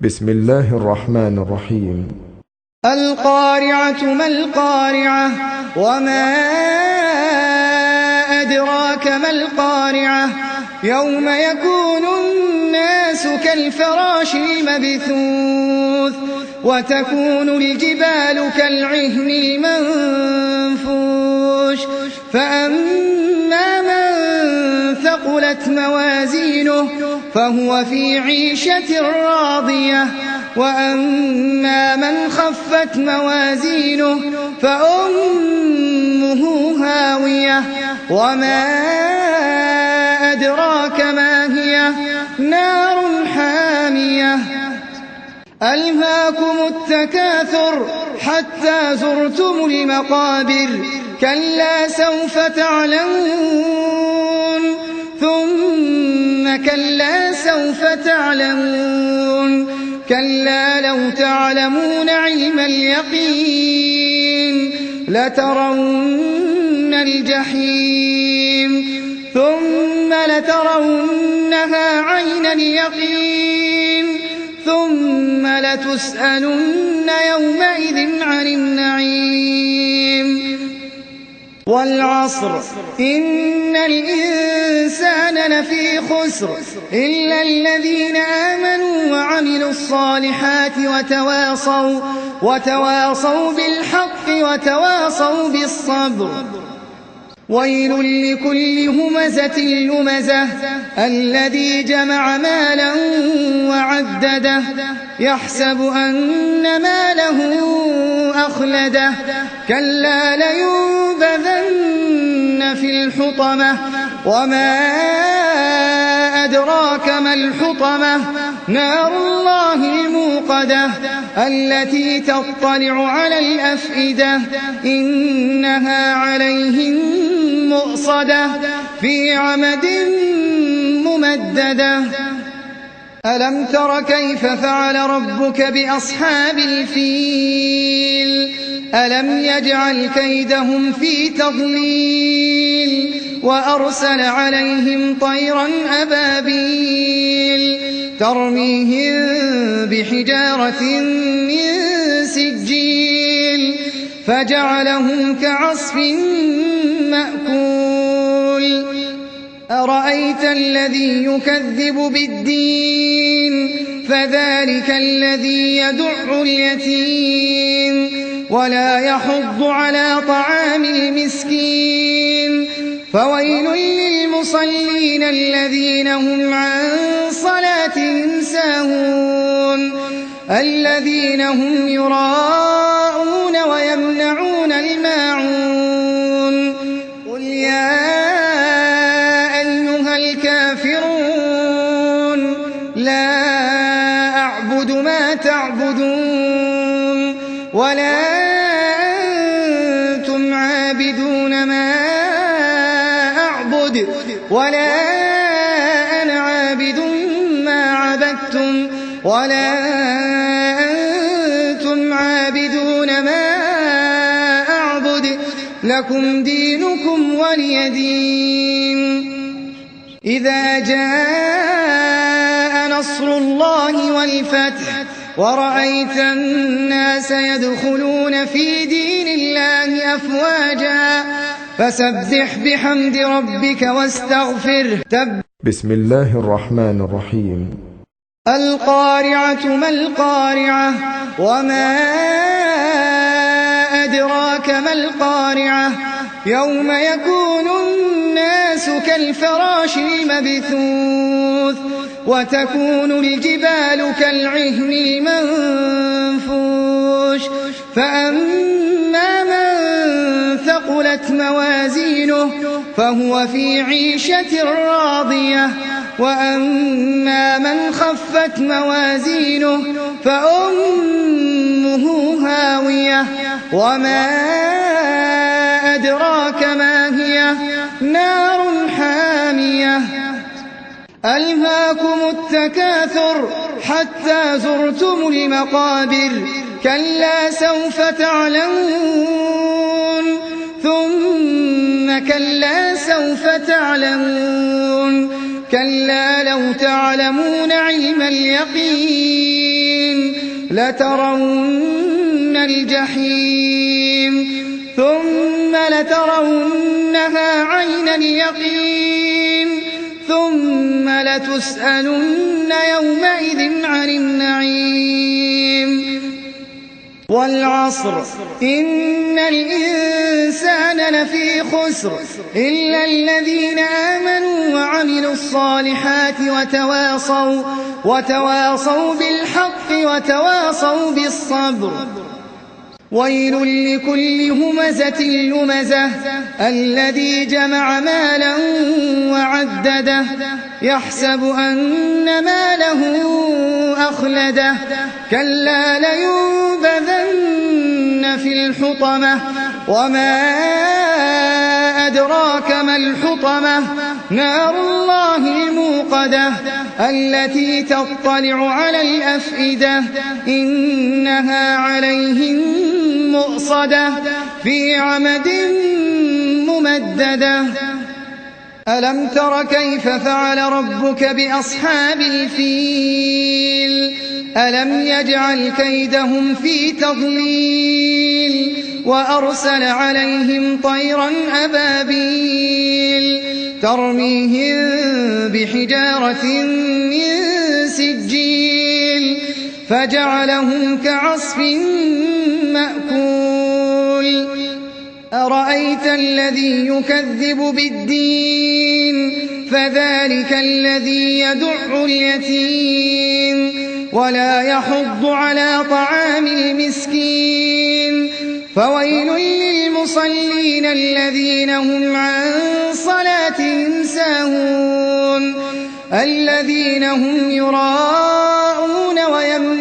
بسم الله الرحمن الرحيم. القارعة ما القارعة وما أدراك ما القارعة يوم يكون الناس كالفراش المبثوث وتكون الجبال كالعهن المنفوش فأما من ثقلت موازينه فهو في عيشة راضية وأما من خفت موازينه فأمه هاوية وما أدراك ما هي نار حامية ألهاكم التكاثر حتى زرتم المقابر كلا سوف تعلمون ثم كلا سوف تعلمون كلا لو تعلمون علم اليقين لترون الجحيم ثم لترونها عين اليقين ثم لتسألن يومئذ عن النعيم والعصر إن الإنسان لفي خسر إلا الذين آمنوا وعملوا الصالحات وتواصوا بالحق وتواصوا بالصبر ويل لكل همزة لمزة الذي جمع مالا وعدده يحسب أن ماله أخلده كلا لينبذن في الحطمة وما أدراك ما الحطمة نار الله الموقدة التي تطلع على الأفئدة إنها عليهم مؤصدة في عمد ممددة ألم تر كيف فعل ربك بأصحاب الفيل ألم يجعل كيدهم في تضليل وأرسل عليهم طيرا أبابيل ترميهم بحجارة من سجيل فجعلهم كعصف مأكول أرأيت الذي يكذب بالدين فذلك الذي يدع اليتيم ولا يحض على طعام المسكين فويل للمصلين الذين هم عن صلاتهم ساهون الذين هم يراءون ويمنعون الماعون قل يا أيها الكافرون لا أعبد ما تعبدون ولا أنتم عابدون ما أعبد ولا أنا عابد ما عبدتم ولا أنتم عابدون ما أعبد لكم دينكم ولي دين إذا جاء نصر الله والفتح ورأيت الناس يدخلون في دين الله أفواجا فسبح بحمد ربك واستغفره بسم الله الرحمن الرحيم. القارعة ما القارعة وما أدراك ما القارعة يوم يكون الناس كالفراش المبثوث وتكون الجبال كالعهن المنفوش فأما من ثقلت موازينه فهو في عيشة راضية وأما من خفت موازينه فأمه هاوية وما أدراك ما هي نار حامية ألهاكم التكاثر حتى زرتم المقابر كلا سوف تعلمون ثم كلا سوف تعلمون كلا لو تعلمون علم اليقين لترون الجحيم ثم لترونها عين اليقين ثم لتسألن يومئذ عن النعيم والعصر إن الإنسان لفي خسر إلا الذين آمنوا وعملوا الصالحات وتواصوا بالحق وتواصوا بالصبر ويل لكل همزة لمزة الذي جمع مالا وعدده يحسب أن ماله أخلده كلا لينبذن في الحطمة وما أدراك ما الحطمة نار الله الموقدة التي تطلع على الأفئدة إنها عليهم مؤصدة في عمد ممددة ألم تر كيف فعل ربك بأصحاب الفيل ألم يجعل كيدهم في تضليل وأرسل عليهم طيرا أبابيل ترميهم بحجارة من سجيل فجعلهم كعصف مأكول أرأيت الذي يكذب بالدين فذلك الذي يدع اليتيم ولا يحض على طعام المسكين فويل للمصلين الذين هم عن صلاتهم ساهون الذين هم يراءون